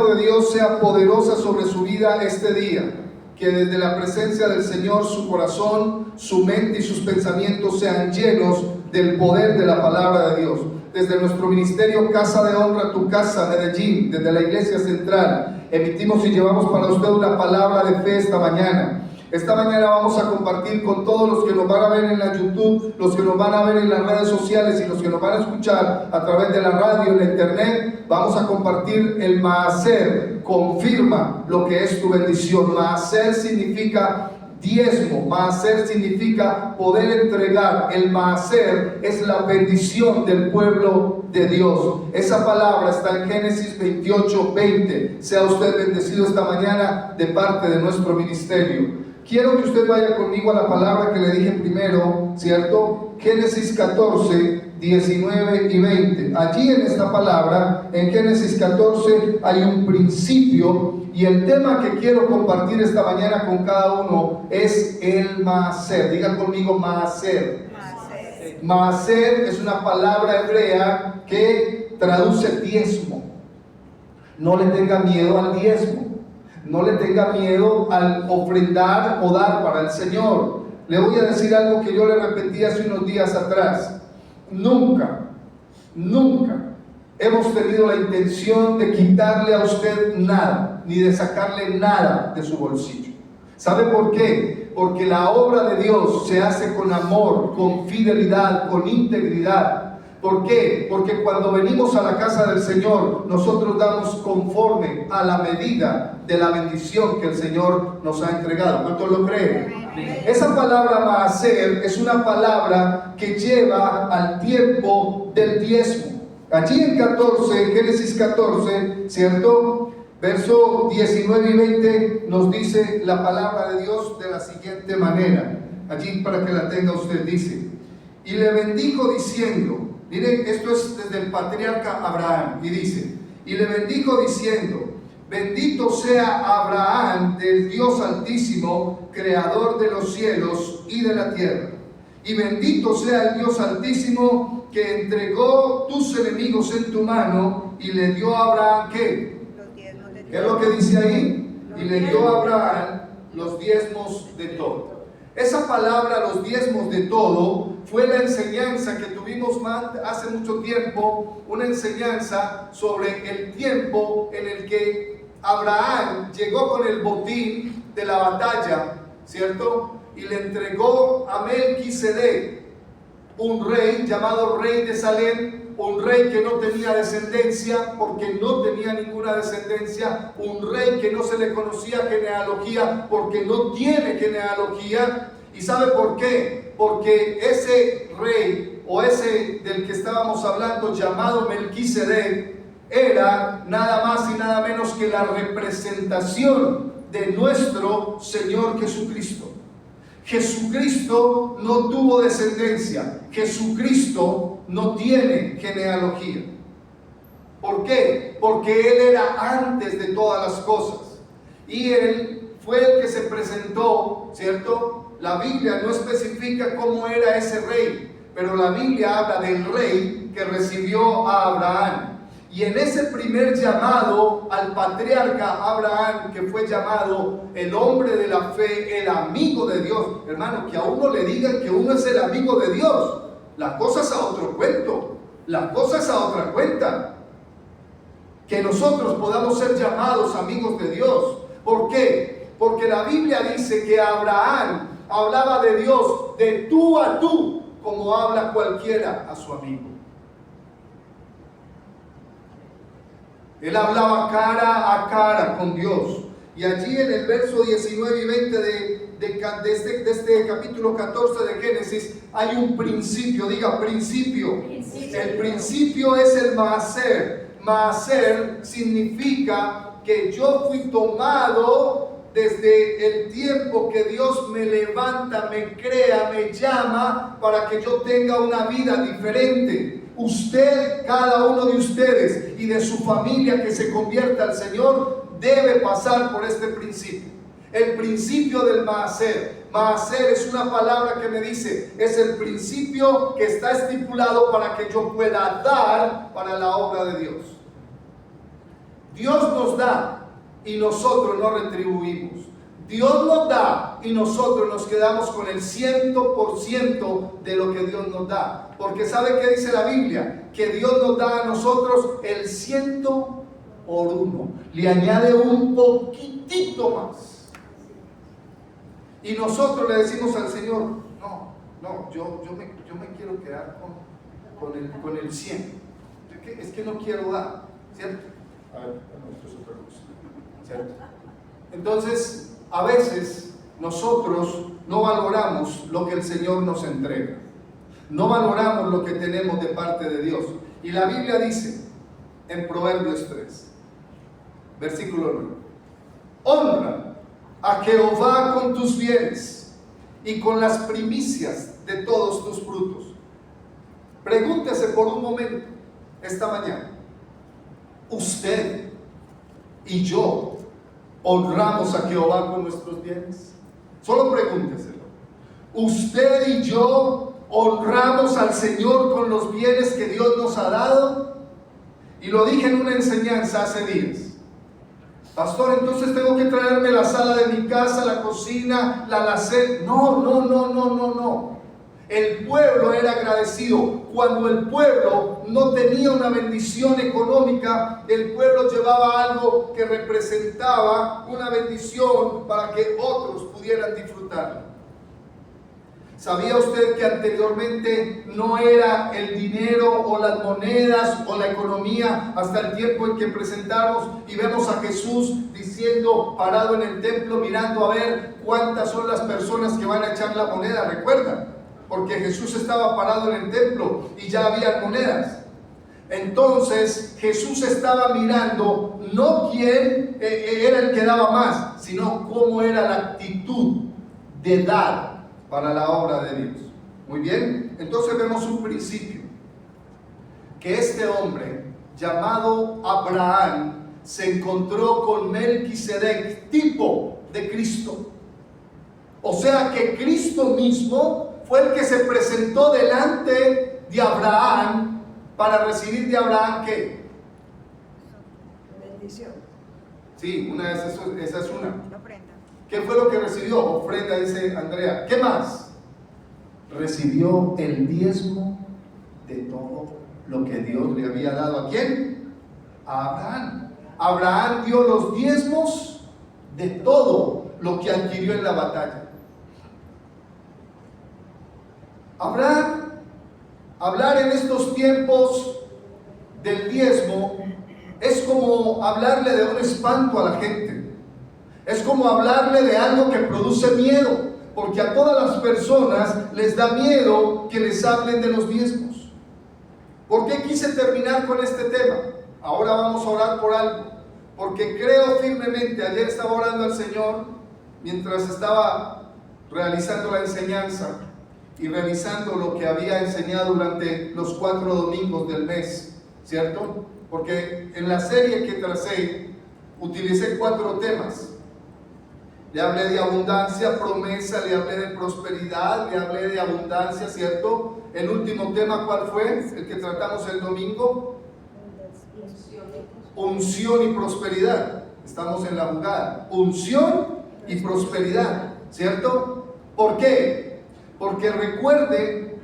mano de Dios sea poderosa sobre su vida este día. Que desde la presencia del Señor su corazón, su mente y sus pensamientos sean llenos del poder de la palabra de Dios. Desde nuestro ministerio Casa de Honra, Tu Casa, Medellín, desde la Iglesia Central, emitimos y llevamos para usted una palabra de fe esta mañana. Esta mañana vamos a compartir con todos los que nos van a ver en la YouTube, los que nos van a ver en las redes sociales y los que nos van a escuchar a través de la radio, la internet. Vamos a compartir el Maaser. Confirma lo que es tu bendición. Maaser significa diezmo. Maaser significa poder entregar. El Maaser es la bendición del pueblo de Dios. Esa palabra está en Génesis 28:20. Sea usted bendecido esta mañana de parte de nuestro ministerio. Quiero que usted vaya conmigo a la palabra que le dije primero, ¿cierto? Génesis 14, 19 y 20. Allí en esta palabra, en Génesis 14, hay un principio, y el tema que quiero compartir esta mañana con cada uno es el Maaser. Diga conmigo Maaser. Maaser es una palabra hebrea que traduce diezmo. No le tenga miedo al diezmo. No le tenga miedo al ofrendar o dar para el Señor. Le voy a decir algo que yo le repetí hace unos días atrás. Nunca hemos tenido la intención de quitarle a usted nada, ni de sacarle nada de su bolsillo. ¿Sabe por qué? Porque la obra de Dios se hace con amor, con fidelidad, con integridad. ¿Por qué? Porque cuando venimos a la casa del Señor, nosotros damos conforme a la medida de la bendición que el Señor nos ha entregado. ¿Cuántos lo creen? Esa palabra Maaser es una palabra que lleva al tiempo del diezmo. Allí en Génesis 14, ¿cierto? Verso 19 y 20 nos dice la palabra de Dios de la siguiente manera. Allí para que la tenga usted dice: y le bendijo diciendo, miren, esto es desde el patriarca Abraham, y dice: y le bendijo diciendo, bendito sea Abraham del Dios Altísimo, creador de los cielos y de la tierra. Y bendito sea el Dios Altísimo que entregó tus enemigos en tu mano y le dio a Abraham, ¿qué? ¿Qué es lo que dice ahí? Y le dio a Abraham los diezmos de todo. Esa palabra, los diezmos de todo, fue la enseñanza que tuvimos hace mucho tiempo, una enseñanza sobre el tiempo en el que Abraham llegó con el botín de la batalla, ¿cierto? Y le entregó a Melquisedec, un rey llamado rey de Salem, un rey que no tenía descendencia, porque no tenía ninguna descendencia, un rey que no se le conocía genealogía, porque no tiene genealogía. ¿Y sabe por qué? Porque ese rey, o ese del que estábamos hablando, llamado Melquisedec, era nada más y nada menos que la representación de nuestro Señor Jesucristo. Jesucristo no tuvo descendencia. Jesucristo no tiene genealogía. ¿Por qué? Porque Él era antes de todas las cosas. Y Él fue el que se presentó, ¿cierto? La Biblia no especifica cómo era ese rey, pero la Biblia habla del rey que recibió a Abraham. Y en ese primer llamado al patriarca Abraham, que fue llamado el hombre de la fe, el amigo de Dios, hermano, que a uno le digan que uno es el amigo de Dios, las cosas a otro cuento, las cosas a otra cuenta. Que nosotros podamos ser llamados amigos de Dios. ¿Por qué? Porque la Biblia dice que Abraham hablaba de Dios de tú a tú, como habla cualquiera a su amigo. Él hablaba cara a cara con Dios. Y allí en el verso 19 y 20 de este capítulo 14 de Génesis hay un principio. Diga principio. El principio es el Maaser. Maaser significa que yo fui tomado desde el tiempo que Dios me levanta, me crea, me llama para que yo tenga una vida diferente. Usted, cada uno de ustedes y de su familia que se convierta al Señor, debe pasar por este principio. El principio del Maaser. Maaser es una palabra que me dice, es el principio que está estipulado para que yo pueda dar para la obra de Dios. Dios nos da y nosotros no retribuimos. Dios nos da y nosotros nos quedamos con el 100% de lo que Dios nos da. Porque ¿sabe qué dice la Biblia? Que Dios nos da a nosotros el 100 por 1. Le añade un poquitito más. Y nosotros le decimos al Señor, no, yo me quiero quedar con el 100. Es que no quiero dar, ¿cierto? A ver, esto es otra cosa, ¿cierto? Entonces, a veces nosotros no valoramos lo que el Señor nos entrega. No valoramos lo que tenemos de parte de Dios. Y la Biblia dice en Proverbios 3, versículo 9: honra a Jehová con tus bienes y con las primicias de todos tus frutos. Pregúntese por un momento esta mañana: ¿usted y yo honramos a Jehová con nuestros bienes? Solo pregúnteselo. ¿Usted y yo honramos al Señor con los bienes que Dios nos ha dado? Y lo dije en una enseñanza hace días. Pastor, entonces tengo que traerme la sala de mi casa, la cocina, la alacena. No. El pueblo era agradecido. Cuando el pueblo no tenía una bendición económica, el pueblo llevaba algo que representaba una bendición para que otros pudieran disfrutarla. ¿Sabía usted que anteriormente no era el dinero o las monedas o la economía hasta el tiempo en que presentamos y vemos a Jesús diciendo, parado en el templo, mirando a ver cuántas son las personas que van a echar la moneda? ¿Recuerdan? Porque Jesús estaba parado en el templo y ya había monedas. Entonces Jesús estaba mirando no quién era el que daba más, sino cómo era la actitud de dar para la obra de Dios. Muy bien, entonces vemos un principio, que este hombre llamado Abraham se encontró con Melquisedec, tipo de Cristo. O sea que Cristo mismo fue el que se presentó delante de Abraham para recibir de Abraham ¿qué? Bendición. Sí, esa es una. ¿Qué fue lo que recibió? Ofrenda, dice Andrea. ¿Qué más? Recibió el diezmo de todo lo que Dios le había dado. ¿A quién? A Abraham. Abraham dio los diezmos de todo lo que adquirió en la batalla. Abraham, hablar en estos tiempos del diezmo es como hablarle de un espanto a la gente. Es como hablarle de algo que produce miedo, porque a todas las personas les da miedo que les hablen de los diezmos. ¿Por qué quise terminar con este tema? Ahora vamos a orar por algo, porque creo firmemente, ayer estaba orando al Señor mientras estaba realizando la enseñanza y revisando lo que había enseñado durante los 4 domingos del mes, ¿cierto? Porque en la serie que tracé utilicé 4 temas. Le hablé de abundancia, promesa, le hablé de prosperidad, le hablé de abundancia, ¿cierto? El último tema, ¿cuál fue? El que tratamos el domingo. Unción y prosperidad. Estamos en la jugada. Unción y prosperidad, ¿cierto? ¿Por qué? Porque recuerden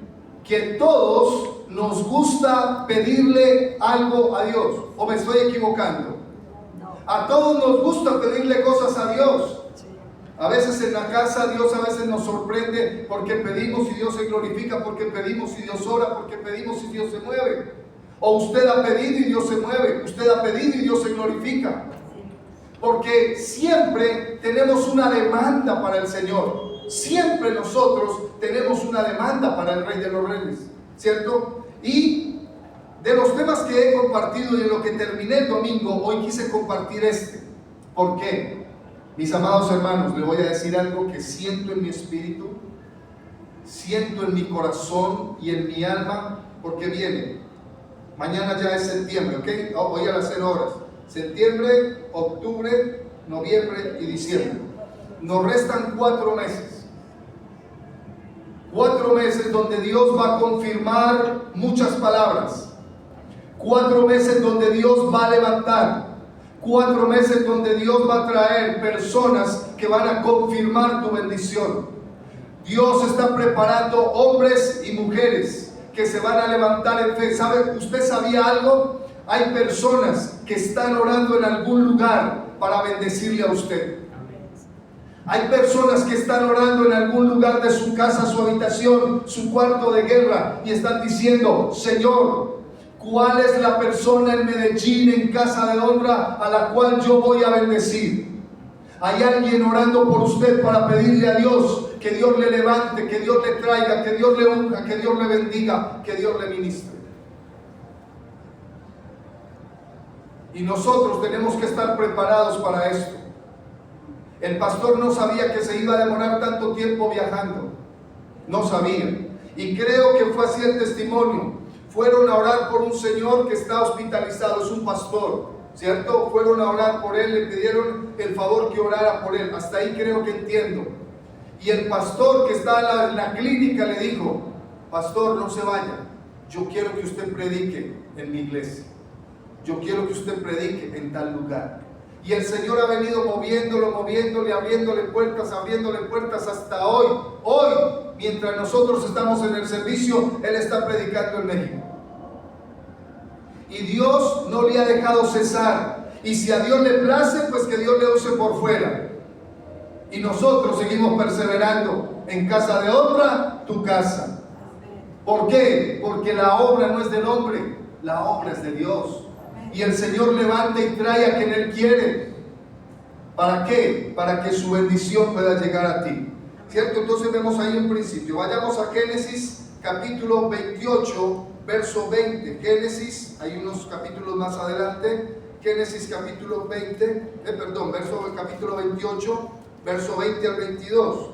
que todos nos gusta pedirle algo a Dios. ¿O me estoy equivocando? A todos nos gusta pedirle cosas a Dios. A veces en la casa Dios a veces nos sorprende porque pedimos y Dios se glorifica, porque pedimos y Dios ora, porque pedimos y Dios se mueve. O usted ha pedido y Dios se mueve, usted ha pedido y Dios se glorifica. Porque siempre tenemos una demanda para el Señor. Siempre nosotros tenemos una demanda para el Rey de los Reyes, ¿cierto? Y de los temas que he compartido y en lo que terminé el domingo, hoy quise compartir este. ¿Por qué? Mis amados hermanos, les voy a decir algo que siento en mi espíritu, siento en mi corazón y en mi alma, porque viene. Mañana ya es septiembre, ¿ok? Voy a las 0 horas. Septiembre, octubre, noviembre y diciembre. Nos restan 4 meses. 4 meses donde Dios va a confirmar muchas palabras. 4 meses donde Dios va a levantar. 4 meses donde Dios va a traer personas que van a confirmar tu bendición. Dios está preparando hombres y mujeres que se van a levantar en fe. ¿Sabe? ¿Usted sabía algo? Hay personas que están orando en algún lugar para bendecirle a usted. Hay personas que están orando en algún lugar de su casa, su habitación, su cuarto de guerra, y están diciendo: Señor, ¿cuál es la persona en Medellín, en Casa de Honra, a la cual yo voy a bendecir? Hay alguien orando por usted para pedirle a Dios que Dios le levante, que Dios le traiga, que Dios le unja, que Dios le bendiga, que Dios le ministre. Y nosotros tenemos que estar preparados para esto. El pastor no sabía que se iba a demorar tanto tiempo viajando. No sabía. Y creo que fue así el testimonio. Fueron a orar por un señor que está hospitalizado, es un pastor, ¿cierto? Fueron a orar por él, le pidieron el favor que orara por él. Hasta ahí creo que entiendo. Y el pastor que está en la clínica le dijo: pastor, no se vaya. Yo quiero que usted predique en mi iglesia. Yo quiero que usted predique en tal lugar. Y el Señor ha venido moviéndole, abriéndole puertas hasta hoy. Hoy, mientras nosotros estamos en el servicio, Él está predicando en México. Y Dios no le ha dejado cesar. Y si a Dios le place, pues que Dios le use por fuera. Y nosotros seguimos perseverando. En Casa de Honra, tu casa. ¿Por qué? Porque la obra no es del hombre, la obra es de Dios. Y el Señor levanta y trae a quien Él quiere. ¿Para qué? Para que su bendición pueda llegar a ti. ¿Cierto? Entonces vemos ahí un principio. Vayamos a Génesis capítulo 28, verso 20. Génesis, hay unos capítulos más adelante. Génesis capítulo capítulo 28, verso 20 al 22.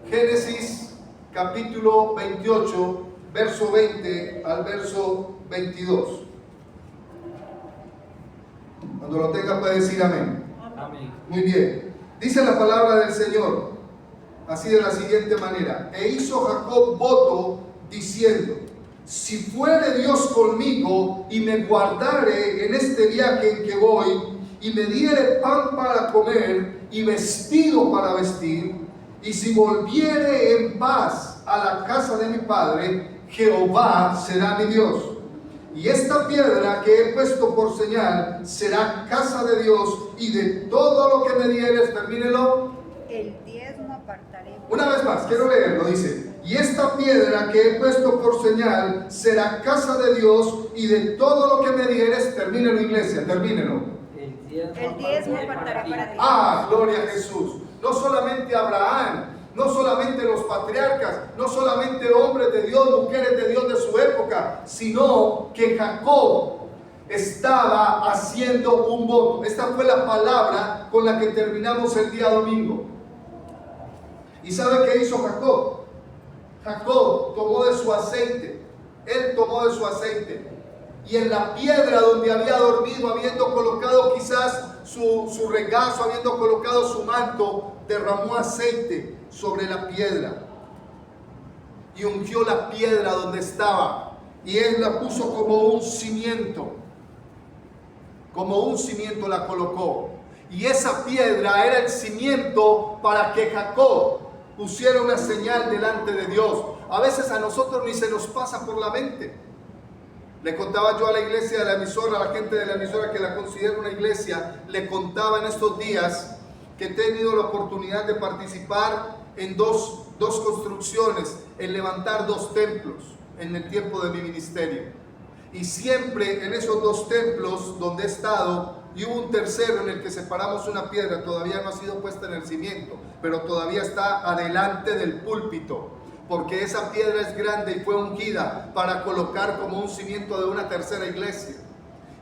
Génesis capítulo 28, verso 20 al verso 22. Cuando lo tenga puede decir amén. Amén. Muy bien. Dice la palabra del Señor así, de la siguiente manera: e hizo Jacob voto diciendo: si fuere Dios conmigo y me guardare en este viaje en que voy, y me diere pan para comer y vestido para vestir, y si volviere en paz a la casa de mi padre, Jehová será mi Dios. Y esta piedra que he puesto por señal será casa de Dios, y de todo lo que me dieres, termínelo. El diezmo apartaré. Una vez más, quiero leerlo, dice: y esta piedra que he puesto por señal será casa de Dios, y de todo lo que me dieres, termínelo, iglesia, termínelo. El diezmo apartaré para ti. Ah, gloria a Jesús. No solamente Abraham, no solamente los patriarcas, no solamente hombres de Dios, mujeres de Dios de su época, sino que Jacob estaba haciendo un voto. Esta fue la palabra con la que terminamos el día domingo. ¿Y sabe qué hizo Jacob? Jacob tomó de su aceite. Él tomó de su aceite. Y en la piedra donde había dormido, habiendo colocado quizás su regazo, habiendo colocado su manto, derramó aceite sobre la piedra y ungió la piedra donde estaba, y él la puso como un cimiento la colocó, y esa piedra era el cimiento para que Jacob pusiera una señal delante de Dios. A veces a nosotros ni se nos pasa por la mente. Le contaba yo a la iglesia de la emisora, a la gente de la emisora que la considero una iglesia, le contaba en estos días que he tenido la oportunidad de participar en dos construcciones, en levantar 2 templos en el tiempo de mi ministerio. Y siempre en esos 2 templos donde he estado, y hubo un tercero en el que separamos una piedra, todavía no ha sido puesta en el cimiento, pero todavía está adelante del púlpito, porque esa piedra es grande y fue ungida para colocar como un cimiento de una tercera iglesia.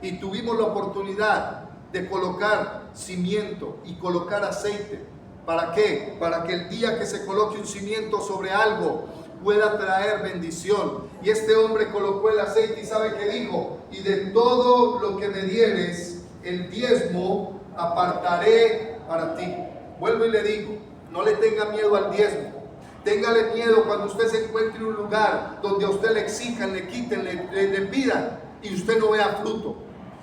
Y tuvimos la oportunidad de colocar cimiento y colocar aceite. ¿Para qué? Para que el día que se coloque un cimiento sobre algo pueda traer bendición. Y este hombre colocó el aceite, y ¿sabe qué dijo? Y de todo lo que me dieres, el diezmo apartaré para ti. Vuelvo y le digo, no le tenga miedo al diezmo. Téngale miedo cuando usted se encuentre en un lugar donde a usted le exijan, le quiten, le pidan, y usted no vea fruto,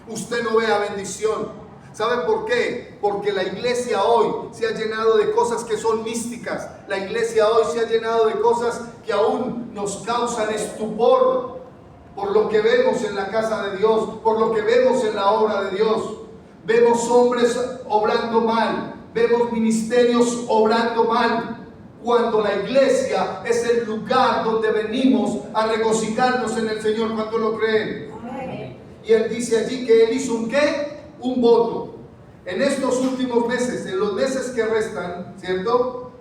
usted no vea bendición. ¿Saben por qué? Porque la iglesia hoy se ha llenado de cosas que son místicas. La iglesia hoy se ha llenado de cosas que aún nos causan estupor por lo que vemos en la casa de Dios, por lo que vemos en la obra de Dios. Vemos hombres obrando mal, vemos ministerios obrando mal, cuando la iglesia es el lugar donde venimos a regocijarnos en el Señor. ¿Cuánto lo creen? Amén. Y él dice allí que él hizo un ¿qué? Un voto. En estos últimos meses, en los meses que restan, ¿cierto?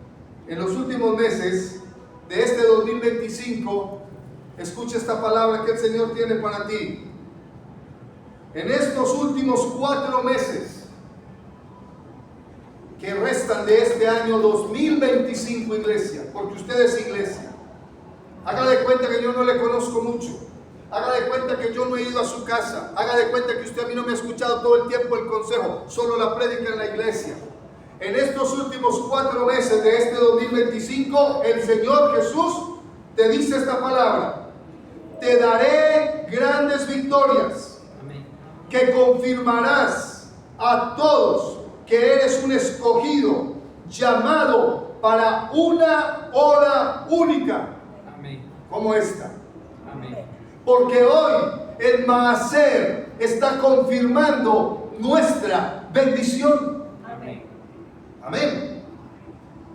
En los últimos meses de este 2025, escucha esta palabra que el Señor tiene para ti. En estos últimos 4 meses que restan de este año 2025, iglesia, porque usted es iglesia, haga de cuenta que yo no le conozco mucho. Haga de cuenta que yo no he ido a su casa. Haga de cuenta que usted a mí no me ha escuchado todo el tiempo el consejo, solo la prédica en la iglesia. En estos últimos 4 meses de este 2025, el Señor Jesús te dice esta palabra: te daré grandes victorias. Amén. Que confirmarás a todos que eres un escogido, llamado para una hora única. Amén. Como esta. Amén. Porque hoy el Maaser está confirmando nuestra bendición. Amén. Amén.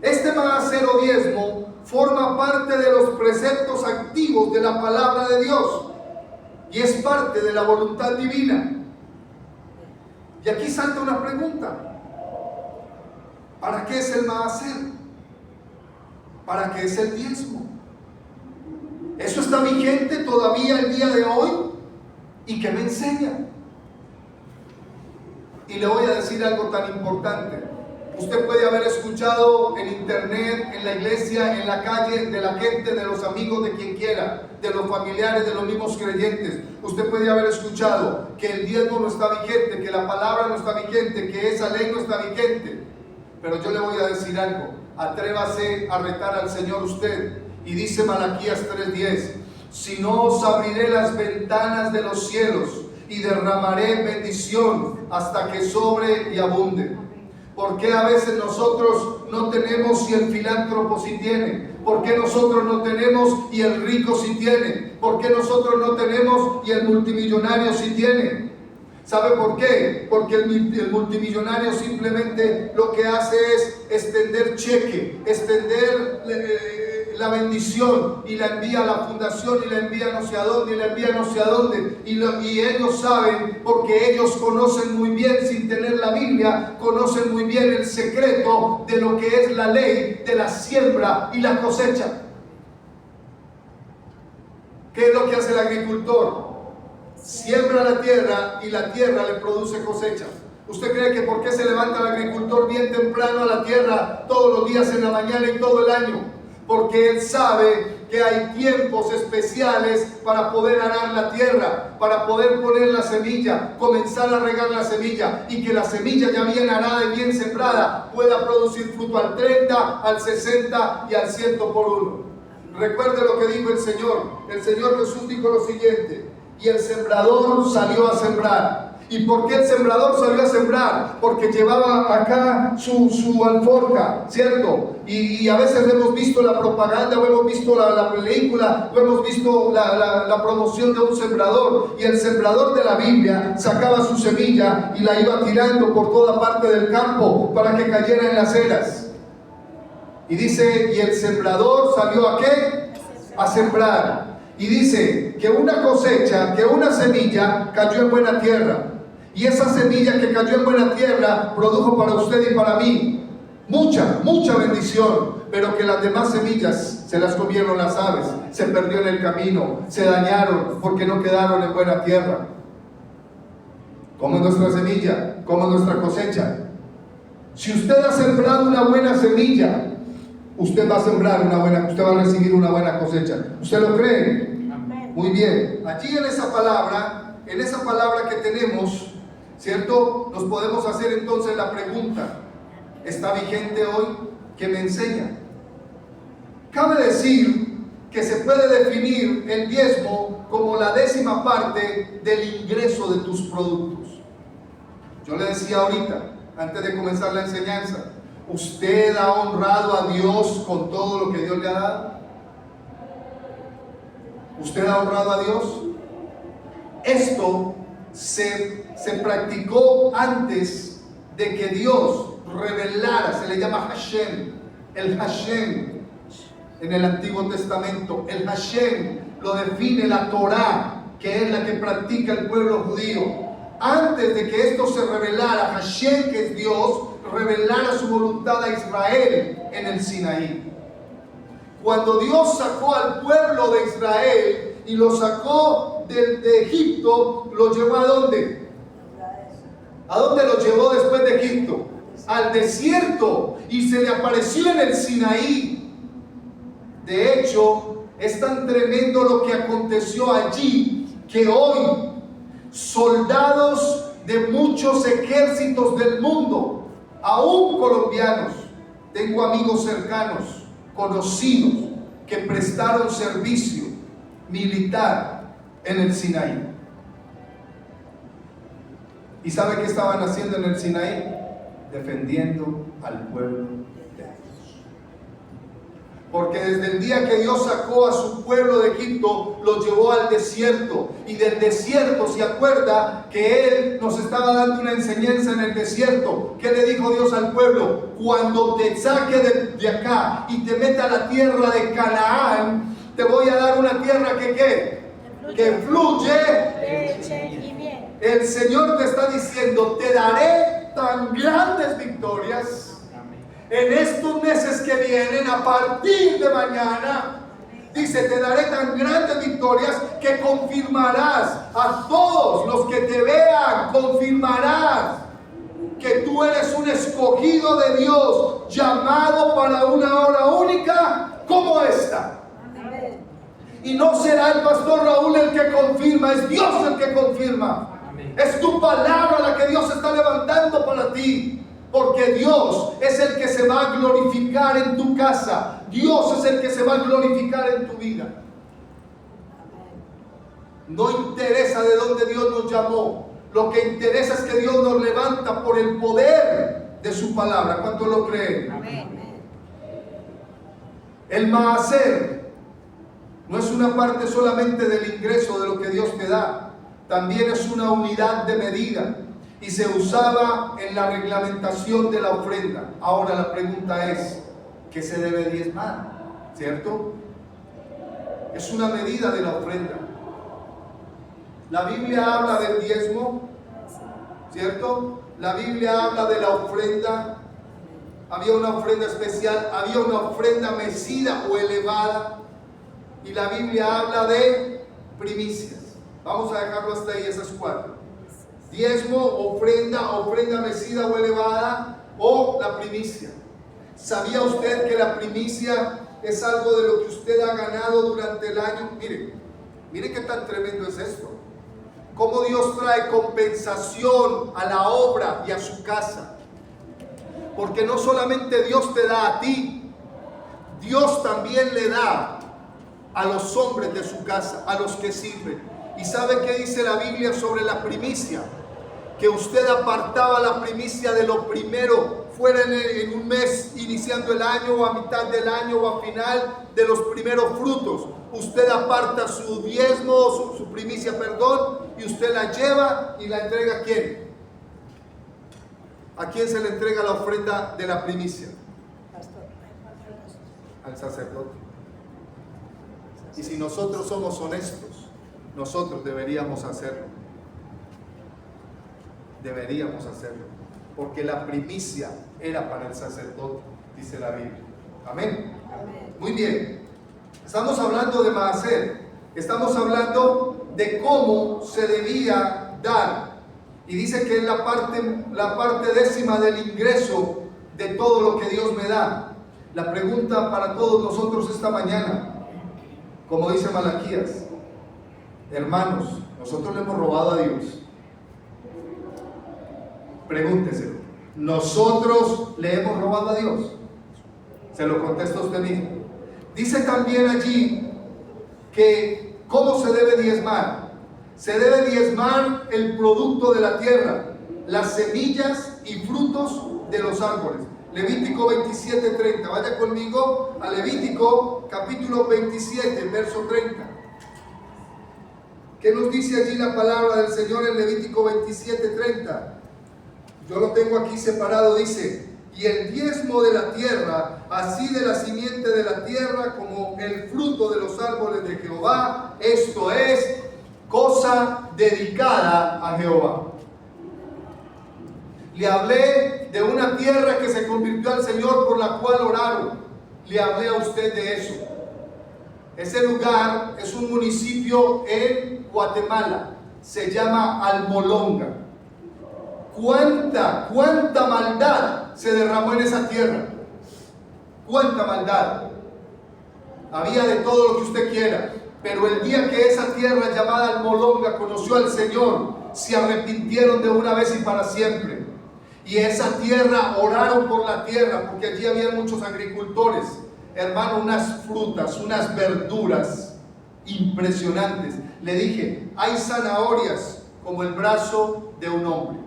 Este Maaser o diezmo forma parte de los preceptos activos de la palabra de Dios y es parte de la voluntad divina. Y aquí salta una pregunta: ¿para qué es el Maaser? ¿Para qué es el diezmo? ¿Eso está vigente todavía el día de hoy? ¿Y qué me enseña? Y le voy a decir algo tan importante. Usted puede haber escuchado en internet, en la iglesia, en la calle, de la gente, de los amigos, de quien quiera, de los familiares, de los mismos creyentes. Usted puede haber escuchado que el diezmo no está vigente, que la palabra no está vigente, que esa ley no está vigente. Pero yo le voy a decir algo. Atrévase a retar al Señor usted. Y dice Malaquías 3:10: si no, os abriré las ventanas de los cielos y derramaré bendición hasta que sobre y abunde. ¿Por qué a veces nosotros no tenemos y el filántropo sí tiene? ¿Por qué nosotros no tenemos y el rico sí tiene? ¿Por qué nosotros no tenemos y el multimillonario sí tiene? ¿Sabe por qué? Porque el multimillonario simplemente lo que hace es extender cheque, extender la bendición, y la envía a la fundación, y la envía no sé a dónde, y la envía no sé a dónde, y ellos saben, porque ellos conocen muy bien, sin tener la Biblia, conocen muy bien el secreto de lo que es la ley de la siembra y la cosecha. ¿Qué es lo que hace el agricultor? Siembra la tierra y la tierra le produce cosecha. ¿Usted cree que por qué se levanta el agricultor bien temprano a la tierra todos los días en la mañana y todo el año? Porque él sabe que hay tiempos especiales para poder arar la tierra, para poder poner la semilla, comenzar a regar la semilla, y que la semilla ya bien arada y bien sembrada pueda producir fruto al 30, al 60 y al 100 por uno. Recuerde lo que dijo el Señor. El Señor Jesús dijo lo siguiente: y el sembrador salió a sembrar. ¿Y por qué el sembrador salió a sembrar? Porque llevaba acá su alforja, ¿cierto? Y a veces hemos visto la propaganda, o hemos visto la película, o hemos visto la promoción de un sembrador. Y el sembrador de la Biblia sacaba su semilla y la iba tirando por toda parte del campo para que cayera en las eras. Y dice, y el sembrador salió ¿a qué? A sembrar. Y dice que una cosecha, que una semilla cayó en buena tierra. Y esa semilla que cayó en buena tierra produjo para usted y para mí mucha bendición. Pero que las demás semillas se las comieron las aves, se perdió en el camino, se dañaron porque no quedaron en buena tierra. ¿Cómo es nuestra semilla? ¿Cómo es nuestra cosecha? Si usted ha sembrado una buena semilla, usted va a sembrar usted va a recibir una buena cosecha. ¿Usted lo cree? Amén. Muy bien. Allí en esa palabra que tenemos, ¿cierto? Nos podemos hacer entonces la pregunta: ¿está vigente hoy? ¿Qué me enseña? Cabe decir que se puede definir el diezmo como la 10ª parte del ingreso de tus productos. Yo le decía ahorita, antes de comenzar la enseñanza, ¿usted ha honrado a Dios con todo lo que Dios le ha dado? ¿Usted ha honrado a Dios? Esto se practicó antes de que Dios revelara, se le llama Hashem, el Hashem en el Antiguo Testamento. El Hashem lo define la Torá, que es la que practica el pueblo judío. Antes de que esto se revelara, Hashem, que es Dios, revelara su voluntad a Israel en el Sinaí. Cuando Dios sacó al pueblo de Israel y lo sacó de Egipto, ¿lo llevó a dónde? ¿A dónde lo llevó después de Egipto? Al desierto, y se le apareció en el Sinaí. De hecho, es tan tremendo lo que aconteció allí, que hoy soldados de muchos ejércitos del mundo, aún colombianos, tengo amigos cercanos, conocidos, que prestaron servicio militar en el Sinaí. ¿Y sabe qué estaban haciendo en el Sinaí? Defendiendo al pueblo de Dios. Porque desde el día que Dios sacó a su pueblo de Egipto, lo llevó al desierto. Y del desierto, ¿se acuerda que Él nos estaba dando una enseñanza en el desierto? ¿Qué le dijo Dios al pueblo? Cuando te saque de acá y te meta a la tierra de Canaán, te voy a dar una tierra que ¿qué? Que fluye leche y miel. El Señor te está diciendo, te daré tan grandes victorias en estos meses que vienen, a partir de mañana. Dice, te daré tan grandes victorias que confirmarás a todos los que te vean, confirmarás que tú eres un escogido de Dios, llamado para una hora única como esta. Amén. Y no será el pastor Raúl el que confirma, es Dios el que confirma. Amén. Es tu palabra la que Dios está levantando para ti. Porque Dios es el que se va a glorificar en tu casa. Dios es el que se va a glorificar en tu vida. No interesa de dónde Dios nos llamó. Lo que interesa es que Dios nos levanta por el poder de su palabra. ¿Cuánto lo creen? Amén. El maaser no es una parte solamente del ingreso de lo que Dios te da. También es una unidad de medida. Y se usaba en la reglamentación de la ofrenda. Ahora la pregunta es, ¿qué se debe diezmar? ¿Cierto? Es una medida de la ofrenda. La Biblia habla del diezmo, ¿cierto? La Biblia habla de la ofrenda. Había una ofrenda especial, había una ofrenda mecida o elevada. Y la Biblia habla de primicias. Vamos a dejarlo hasta ahí, esas cuatro. Diezmo, ofrenda mecida o elevada, o la primicia. ¿Sabía usted que la primicia es algo de lo que usted ha ganado durante el año? Mire qué tan tremendo es esto. Cómo Dios trae compensación a la obra y a su casa. Porque no solamente Dios te da a ti, Dios también le da a los hombres de su casa, a los que sirven. ¿Y sabe qué dice la Biblia sobre la primicia? Que usted apartaba la primicia de lo primero, fuera en un mes iniciando el año, o a mitad del año, o a final, de los primeros frutos. Usted aparta su diezmo, su primicia, y usted la lleva y la entrega ¿a quién? ¿A quién se le entrega la ofrenda de la primicia? Al sacerdote. Y si nosotros somos honestos, nosotros deberíamos hacerlo. Deberíamos hacerlo. Porque la primicia era para el sacerdote, dice la Biblia. Amén. Amén. Muy bien. Estamos hablando de maaser. Estamos hablando de cómo se debía dar. Y dice que es la parte décima del ingreso de todo lo que Dios me da. La pregunta para todos nosotros esta mañana, como dice Malaquías, hermanos, nosotros le hemos robado a Dios. Pregúntese, ¿nosotros le hemos robado a Dios? Se lo contesta usted mismo. Dice también allí que ¿cómo se debe diezmar? Se debe diezmar el producto de la tierra, las semillas y frutos de los árboles. Levítico 27:30. Vaya conmigo a Levítico capítulo 27, verso 30. ¿Qué nos dice allí la palabra del Señor en Levítico 27:30? Yo lo tengo aquí separado, dice: y el diezmo de la tierra, así de la simiente de la tierra como el fruto de los árboles de Jehová, esto es cosa dedicada a Jehová. Le hablé de una tierra que se convirtió al Señor, por la cual oraron. Le hablé a usted de eso. Ese lugar es un municipio en Guatemala, se llama Almolonga. ¿Cuánta maldad se derramó en esa tierra? ¿Cuánta maldad? Había de todo lo que usted quiera, pero el día que esa tierra llamada Almolonga conoció al Señor, se arrepintieron de una vez y para siempre. Y esa tierra, oraron por la tierra, porque allí había muchos agricultores. Hermano, unas frutas, unas verduras impresionantes. Le dije, hay zanahorias como el brazo de un hombre.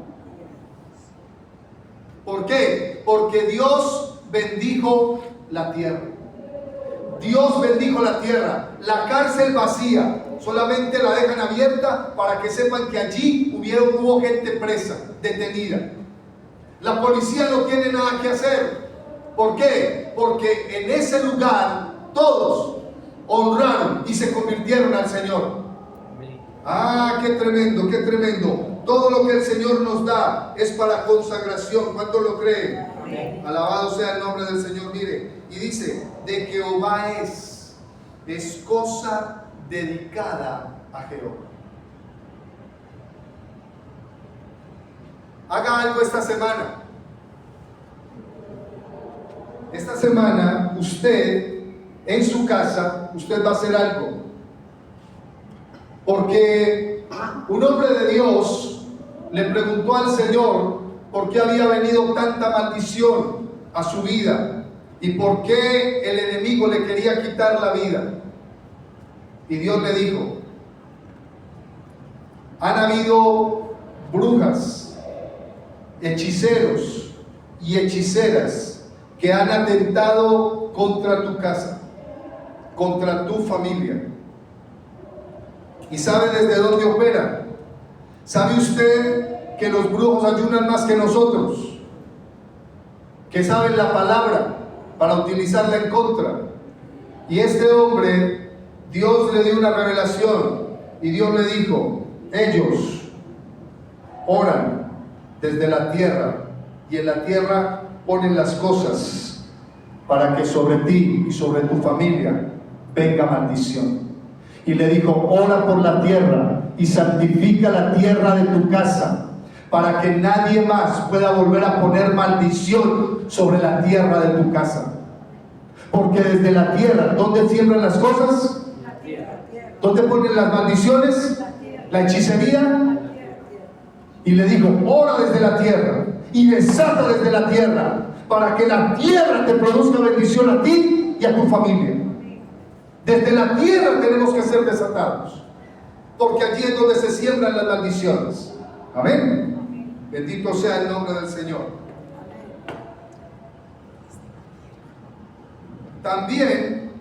¿Por qué? Porque Dios bendijo la tierra. Dios bendijo la tierra. La cárcel vacía, solamente la dejan abierta para que sepan que allí hubo gente presa, detenida. La policía no tiene nada que hacer. ¿Por qué? Porque en ese lugar todos honraron y se convirtieron al Señor. Ah, qué tremendo, qué tremendo. Todo lo que el Señor nos da es para consagración. ¿Cuánto lo creen? Amén. Alabado sea el nombre del Señor. Mire, y dice, de Jehová es cosa dedicada a Jehová. Haga algo esta semana. Esta semana usted, en su casa, usted va a hacer algo. Porque un hombre de Dios le preguntó al Señor por qué había venido tanta maldición a su vida y por qué el enemigo le quería quitar la vida. Y Dios le dijo: han habido brujas, hechiceros y hechiceras que han atentado contra tu casa, contra tu familia. ¿Y sabe desde dónde operan? ¿Sabe usted que los brujos ayunan más que nosotros? Que saben la palabra para utilizarla en contra. Y este hombre, Dios le dio una revelación y Dios le dijo: ellos oran desde la tierra y en la tierra ponen las cosas para que sobre ti y sobre tu familia venga maldición. Y le dijo: ora por la tierra y santifica la tierra de tu casa, para que nadie más pueda volver a poner maldición sobre la tierra de tu casa. Porque desde la tierra, ¿dónde siembran las cosas? La tierra. ¿Dónde ponen las maldiciones? La hechicería. Y le dijo: ora desde la tierra y desata desde la tierra, para que la tierra te produzca bendición a ti y a tu familia. Desde la tierra tenemos que ser desatados, porque allí es donde se siembran las maldiciones. Amén. Bendito sea el nombre del Señor. También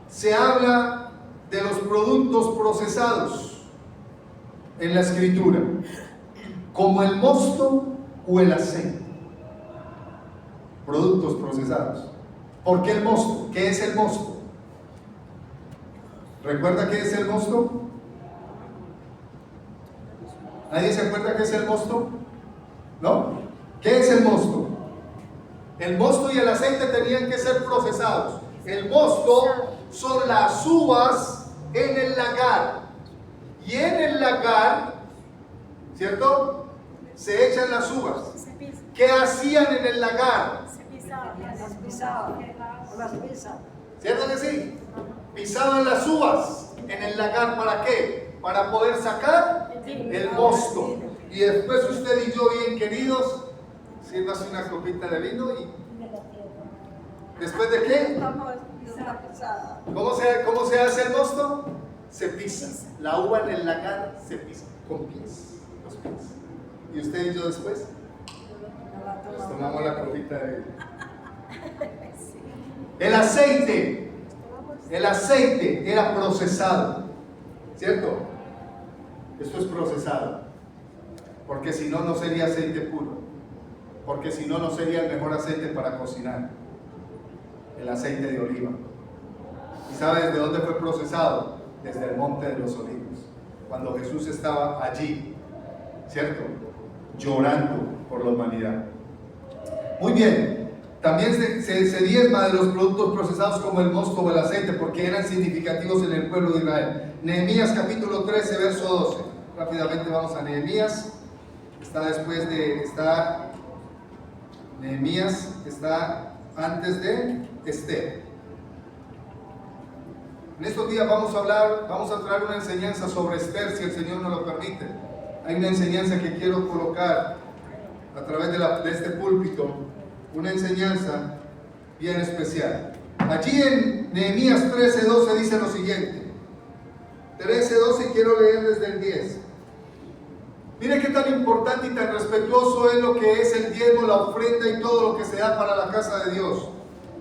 se habla de los productos procesados en la Escritura, como el mosto o el aceite. Productos procesados. ¿Por qué el mosto? ¿Qué es el mosto? ¿Recuerda qué es el mosto? ¿Nadie se acuerda qué es el mosto? ¿No? ¿Qué es el mosto? El mosto y el aceite tenían que ser procesados. El mosto son las uvas en el lagar. Y en el lagar, ¿cierto? Se echan las uvas. ¿Qué hacían en el lagar? Las pisaban. ¿Cierto que sí? Pisaban las uvas en el lagar. ¿Para qué? Para poder sacar el mosto. Y después usted y yo, bien queridos, sírvase una copita de vino y... ¿Después de qué? ¿Cómo se hace el mosto? Se pisa. La uva en el lagar se pisa con pies, los pies. ¿Y usted y yo después? Nos tomamos la copita de vino. El aceite era procesado, ¿cierto? Esto es procesado, porque si no, no sería aceite puro, porque si no, no sería el mejor aceite para cocinar, el aceite de oliva. ¿Y sabe desde dónde fue procesado? Desde el Monte de los Olivos, cuando Jesús estaba allí, ¿cierto? Llorando por la humanidad. Muy bien. También se diezma de los productos procesados como el mosto o el aceite, porque eran significativos en el pueblo de Israel. Nehemías capítulo 13, verso 12. Rápidamente vamos a Nehemías. Nehemías está antes de Esther. En estos días vamos a traer una enseñanza sobre Esther, si el Señor nos lo permite. Hay una enseñanza que quiero colocar a través de este púlpito, una enseñanza bien especial. Allí en Nehemías 13:12 dice lo siguiente. 13:12, quiero leer desde el 10. Mire qué tan importante y tan respetuoso es lo que es el diezmo, la ofrenda y todo lo que se da para la casa de Dios.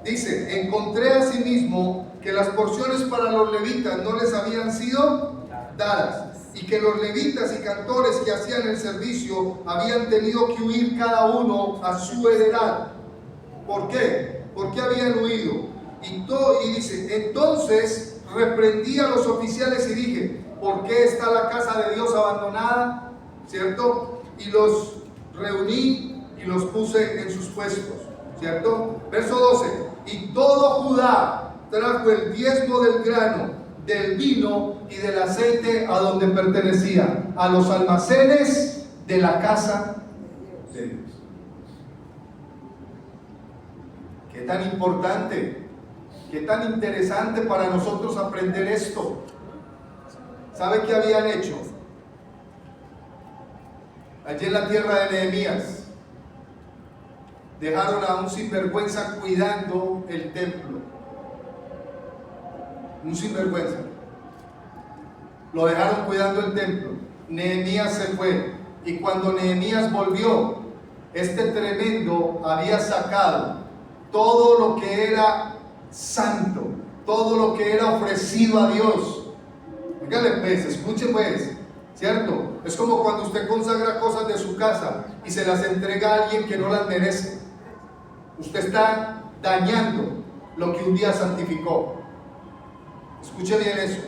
Dice, encontré asimismo que las porciones para los levitas no les habían sido dadas, y que los levitas y cantores que hacían el servicio habían tenido que huir cada uno a su heredad. ¿Por qué? ¿Por qué habían huido? Y dice, entonces reprendí a los oficiales y dije, ¿por qué está la casa de Dios abandonada? ¿Cierto? Y los reuní y los puse en sus puestos, ¿cierto? Verso 12, y todo Judá trajo el diezmo del grano, del vino y del aceite a donde pertenecía, a los almacenes de la casa de Dios. Qué tan importante, qué tan interesante para nosotros aprender esto. ¿Sabe qué habían hecho? Allí en la tierra de Nehemías dejaron a un sinvergüenza cuidando el templo. Un sinvergüenza. Lo dejaron cuidando el templo. Nehemías se fue. Y cuando Nehemías volvió, este tremendo había sacado todo lo que era santo, todo lo que era ofrecido a Dios. Dígale pues, escuche pues, ¿cierto? Es como cuando usted consagra cosas de su casa y se las entrega a alguien que no las merece. Usted está dañando lo que un día santificó. Escuche bien eso.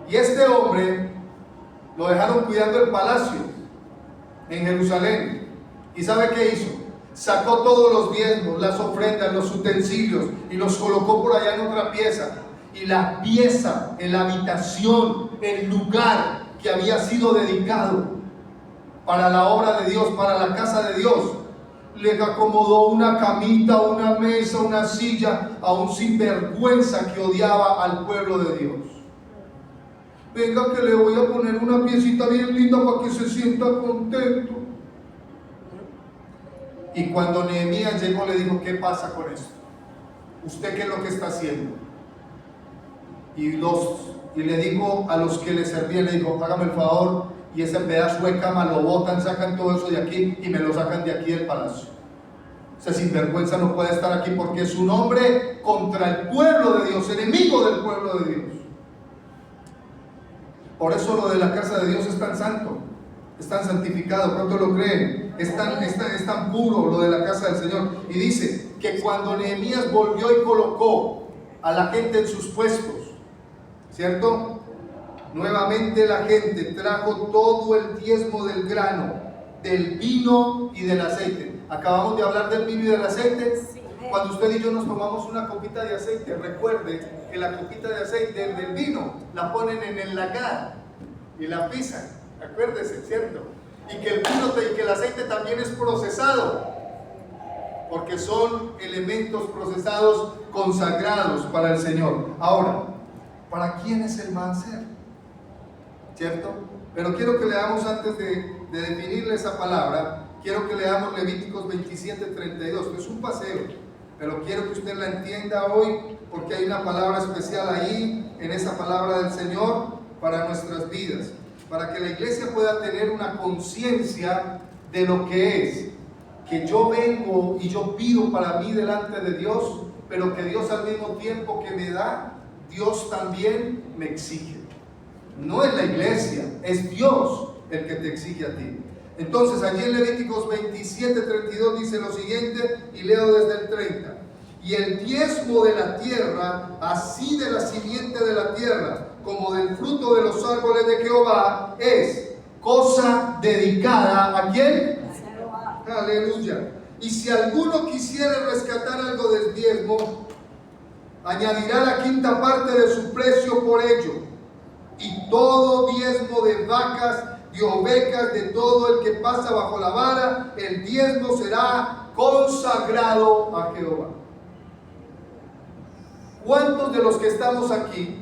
Y este hombre lo dejaron cuidando el palacio en Jerusalén. ¿Y sabe qué hizo? Sacó todos los diezmos, las ofrendas, los utensilios y los colocó por allá en otra pieza. Y la pieza, en la habitación, el lugar que había sido dedicado para la obra de Dios, para la casa de Dios, le acomodó una camita, una mesa, una silla a un sinvergüenza que odiaba al pueblo de Dios. Venga que le voy a poner una piecita bien linda para que se sienta contento. Y cuando Nehemías llegó le dijo, ¿qué pasa con esto? ¿Usted qué es lo que está haciendo? Y le dijo a los que le servían, le dijo, hágame el favor, y ese pedazo de cama lo botan, sacan todo eso de aquí y me lo sacan de aquí del palacio. Ese sinvergüenza no puede estar aquí porque es un hombre contra el pueblo de Dios, enemigo del pueblo de Dios. Por eso lo de la casa de Dios es tan santo, es tan santificado. ¿Cuánto lo creen? Es tan puro lo de la casa del Señor. Y dice que cuando Nehemías volvió y colocó a la gente en sus puestos, ¿cierto? Nuevamente la gente trajo todo el diezmo del grano, del vino y del aceite. Acabamos de hablar del vino y del aceite. Cuando usted y yo nos tomamos una copita de aceite, recuerde que la copita de aceite del vino la ponen en el lagar y la pisan. Acuérdese, ¿cierto? Y que el vino y que el aceite también es procesado, porque son elementos procesados consagrados para el Señor. Ahora, ¿para quién es el máser? ¿Cierto? Pero quiero que leamos, antes de definirle esa palabra, quiero que leamos Levíticos 27:32, que es un paseo, pero quiero que usted la entienda hoy, porque hay una palabra especial ahí, en esa palabra del Señor, para nuestras vidas, para que la iglesia pueda tener una conciencia de lo que es que yo vengo y yo pido para mí delante de Dios, pero que Dios al mismo tiempo que me da, Dios también me exige. No es la iglesia, es Dios el que te exige a ti. Entonces allí en Levíticos 27:32 dice lo siguiente, y leo desde el 30. Y el diezmo de la tierra, así de la simiente de la tierra, como del fruto de los árboles de Jehová, es cosa dedicada ¿a quién? A Jehová. Aleluya. Y si alguno quisiera rescatar algo del diezmo, añadirá la quinta parte de su precio por ello. Y todo diezmo de vacas, de ovejas, de todo el que pasa bajo la vara, el diezmo será consagrado a Jehová. ¿Cuántos de los que estamos aquí,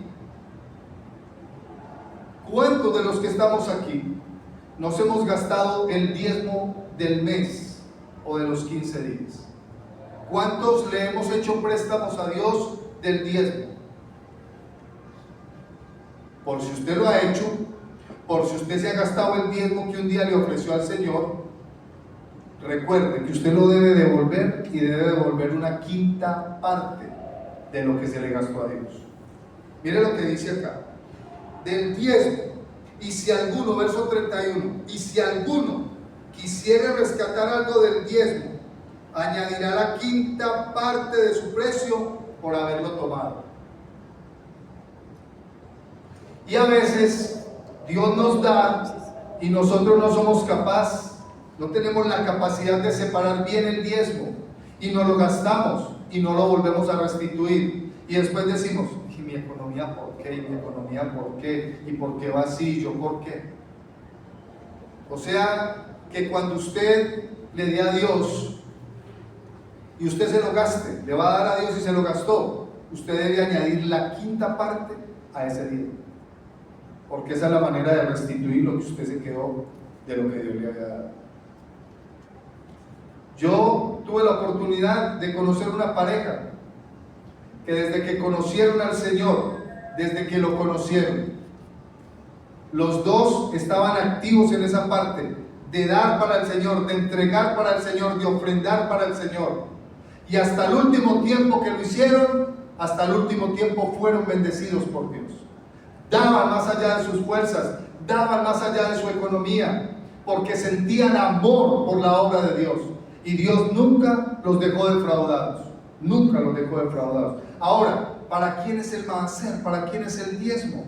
nos hemos gastado el diezmo del mes o de los 15 días? ¿Cuántos le hemos hecho préstamos a Dios del diezmo? Por si usted lo ha hecho, por si usted se ha gastado el diezmo que un día le ofreció al Señor, recuerde que usted lo debe devolver y debe devolver una quinta parte de lo que se le gastó a Dios. Mire lo que dice acá, del diezmo, y si alguno, verso 31, y si alguno quisiera rescatar algo del diezmo, añadirá la quinta parte de su precio por haberlo tomado. Y a veces Dios nos da y nosotros no somos capaces, no tenemos la capacidad de separar bien el diezmo y nos lo gastamos y no lo volvemos a restituir. Y después decimos, ¿y mi economía por qué? ¿Y mi economía por qué? ¿Y por qué va así? ¿Yo por qué? O sea, que cuando usted le dé a Dios y usted se lo gaste, le va a dar a Dios y se lo gastó, usted debe añadir la quinta parte a ese dinero, porque esa es la manera de restituir lo que usted se quedó de lo que Dios le había dado. Yo tuve la oportunidad de conocer una pareja que desde que conocieron al Señor, desde que lo conocieron, los dos estaban activos en esa parte de dar para el Señor, de entregar para el Señor, de ofrendar para el Señor. Y hasta el último tiempo que lo hicieron, hasta el último tiempo fueron bendecidos por Dios. Daban más allá de sus fuerzas, daban más allá de su economía, porque sentían amor por la obra de Dios. Y Dios nunca los dejó defraudados, nunca los dejó defraudados. Ahora, ¿para quién es el maaser? ¿Para quién es el diezmo?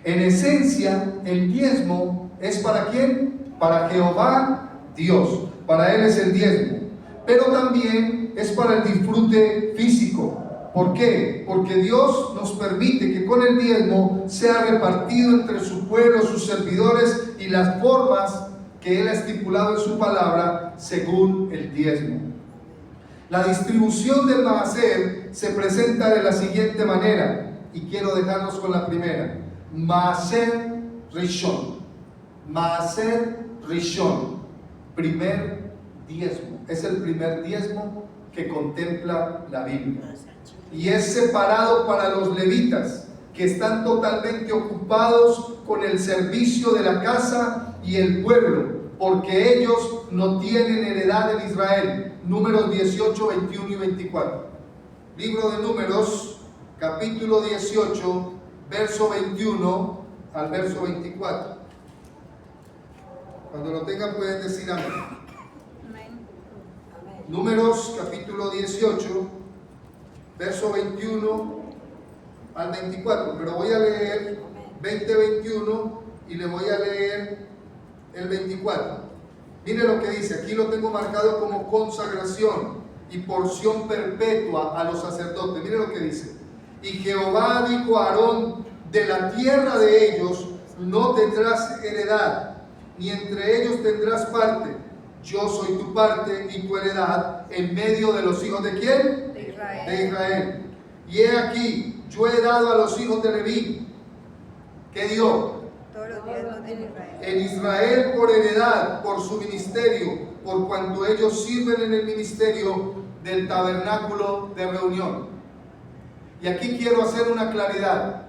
En esencia, el diezmo es ¿para quién? Para Jehová Dios, para Él es el diezmo. Pero también es para el disfrute físico. ¿Por qué? Porque Dios nos permite que con el diezmo sea repartido entre su pueblo, sus servidores y las formas que Él ha estipulado en su palabra según el diezmo. La distribución del maaser se presenta de la siguiente manera, y quiero dejarnos con la primera. Maaser Rishon. Maaser Rishon. Primer diezmo. Es el primer diezmo que contempla la Biblia. Y es separado para los levitas, que están totalmente ocupados con el servicio de la casa y el pueblo, porque ellos no tienen heredad en Israel. Números 18, 21 y 24. Libro de Números, capítulo 18, verso 21 al verso 24. Cuando lo tengan pueden decir amén. Números, capítulo 18, verso 21 al 24. Pero voy a leer 20-21 y le voy a leer el 24. Mire lo que dice, aquí lo tengo marcado como consagración y porción perpetua a los sacerdotes. Mire lo que dice. Y Jehová dijo a Aarón, de la tierra de ellos no tendrás heredad, ni entre ellos tendrás parte. Yo soy tu parte y tu heredad en medio de los hijos de ¿quién? De Israel. De Israel. Y he aquí, yo he dado a los hijos de Leví. ¿Qué dio? Todos los diezmos de Israel. En Israel por heredad, por su ministerio, por cuanto ellos sirven en el ministerio del tabernáculo de reunión. Y aquí quiero hacer una claridad.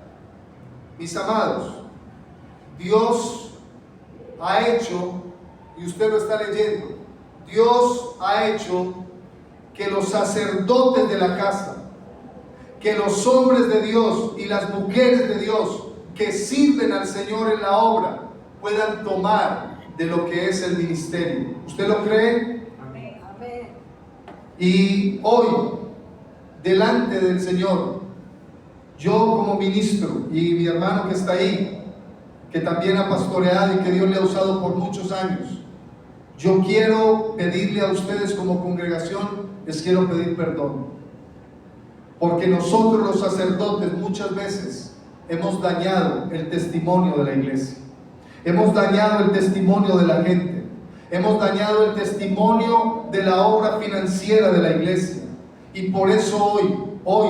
Mis amados, Dios ha hecho y usted lo está leyendo, Dios ha hecho que los sacerdotes de la casa, que los hombres de Dios y las mujeres de Dios que sirven al Señor en la obra puedan tomar de lo que es el ministerio. ¿Usted lo cree? Amén. Y hoy, delante del Señor, yo como ministro y mi hermano que está ahí, que también ha pastoreado y que Dios le ha usado por muchos años, yo quiero pedirle a ustedes como congregación, les quiero pedir perdón, porque nosotros los sacerdotes muchas veces hemos dañado el testimonio de la iglesia, hemos dañado el testimonio de la gente, hemos dañado el testimonio de la obra financiera de la iglesia, y por eso hoy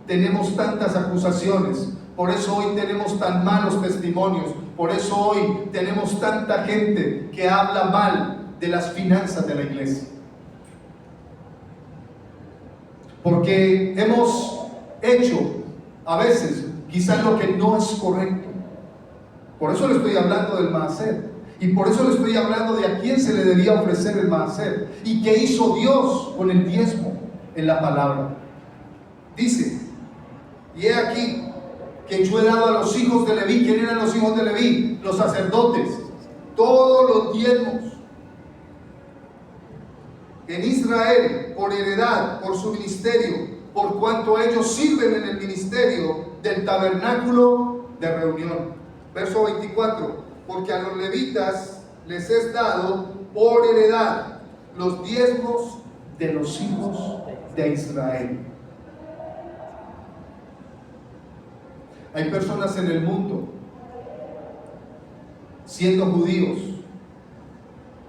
tenemos tantas acusaciones, por eso hoy tenemos tan malos testimonios, por eso hoy tenemos tanta gente que habla mal de las finanzas de la iglesia, porque hemos hecho a veces quizás lo que no es correcto. Por eso le estoy hablando del maaser, y por eso le estoy hablando de a quién se le debía ofrecer el maaser y qué hizo Dios con el diezmo en la palabra. Dice: y he aquí que yo he dado a los hijos de Leví. ¿Quién eran los hijos de Leví? Los sacerdotes, todos los diezmos en Israel por heredad, por su ministerio, por cuanto ellos sirven en el ministerio del tabernáculo de reunión. Verso 24: porque a los levitas les es dado por heredad los diezmos de los hijos de Israel. Hay personas en el mundo, siendo judíos,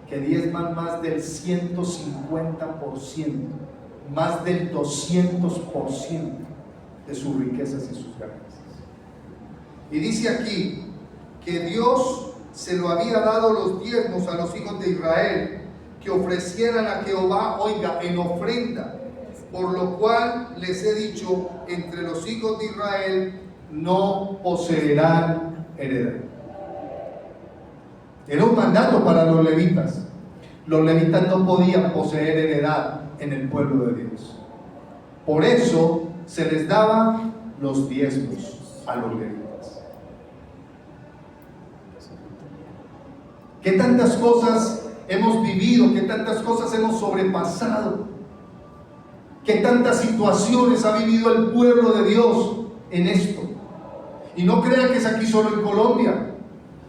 que diezman más del 150%, más del 200% de sus riquezas y sus ganancias. Y dice aquí que Dios se lo había dado los diezmos a los hijos de Israel, que ofrecieran a Jehová, oiga, en ofrenda, por lo cual les he dicho, entre los hijos de Israel no poseerán heredad. Era un mandato para los levitas. Los levitas no podían poseer heredad en el pueblo de Dios. Por eso se les daban los diezmos a los levitas. ¿Qué tantas cosas hemos vivido? ¿Qué tantas cosas hemos sobrepasado? ¿Qué tantas situaciones ha vivido el pueblo de Dios en esto? Y no crean que es aquí solo en Colombia.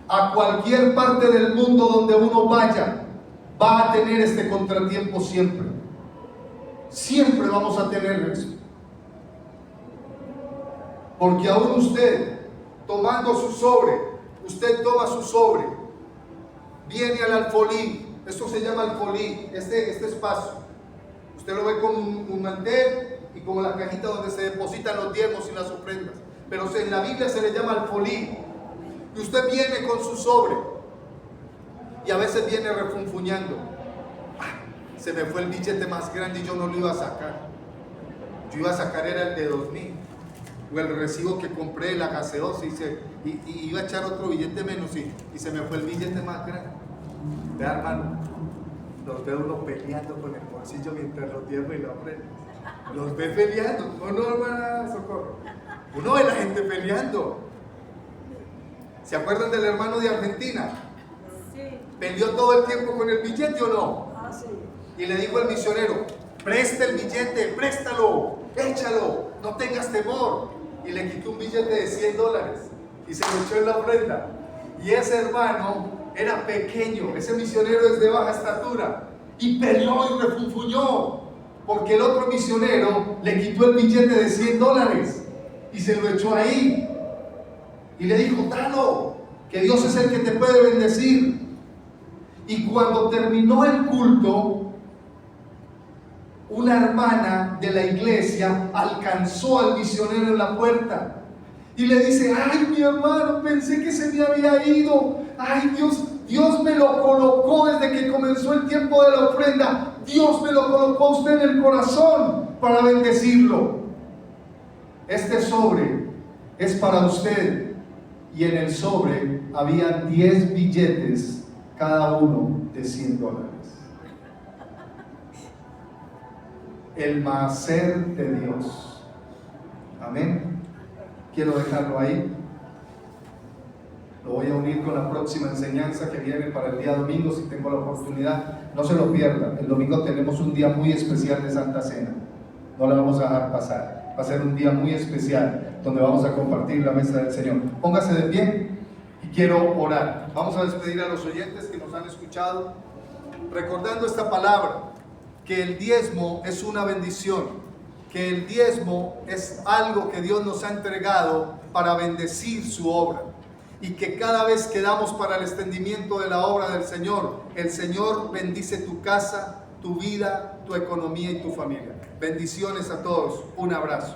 A cualquier parte del mundo donde uno vaya, va a tener este contratiempo siempre. Siempre vamos a tener esto. Porque aún usted, tomando su sobre, usted toma su sobre, viene al alfolí, esto se llama alfolí, este espacio. Usted lo ve como un mantel y como la cajita donde se depositan los diezmos y las ofrendas. Pero en la Biblia se le llama alfolí. Y usted viene con su sobre y a veces viene refunfuñando: se me fue el billete más grande y yo no lo iba a sacar. Yo iba a sacar era el de 2,000, o el recibo que compré, la gaseosa, y iba a echar otro billete menos y se me fue el billete más grande. Vea, hermano, los ve uno peleando con el bolsillo mientras lo tiembla y lo aprende. Los ve peleando. No, hermana Socorro, uno ve a la gente peleando. ¿Se acuerdan del hermano de Argentina? Sí. ¿Peleó todo el tiempo con el billete o no? Sí. Y le dijo al misionero: presta el billete, préstalo, échalo, no tengas temor. Y le quitó un billete de $100 y se lo echó en la ofrenda. Y ese hermano era pequeño, ese misionero es de baja estatura, y peleó y refunfuñó, porque el otro misionero le quitó el billete de $100 y se lo echó ahí. Y le dijo: dalo, que Dios es el que te puede bendecir. Y cuando terminó el culto, una hermana de la iglesia alcanzó al misionero en la puerta y le dice: ay, mi hermano, pensé que se me había ido. Ay, Dios me lo colocó desde que comenzó el tiempo de la ofrenda. Dios me lo colocó a usted en el corazón para bendecirlo. Este sobre es para usted. Y en el sobre había 10 billetes, cada uno de $100. El maaser de Dios. Amén. Quiero dejarlo ahí. Lo voy a unir con la próxima enseñanza que viene para el día domingo, si tengo la oportunidad. No se lo pierda. El domingo tenemos un día muy especial de Santa Cena. No la vamos a dejar pasar. Va a ser un día muy especial donde vamos a compartir la mesa del Señor. Póngase de pie y quiero orar. Vamos a despedir a los oyentes que nos han escuchado, recordando esta palabra, que el diezmo es una bendición, que el diezmo es algo que Dios nos ha entregado para bendecir su obra, y que cada vez que damos para el extendimiento de la obra del Señor, el Señor bendice tu casa, tu vida, tu economía y tu familia. Bendiciones a todos. Un abrazo.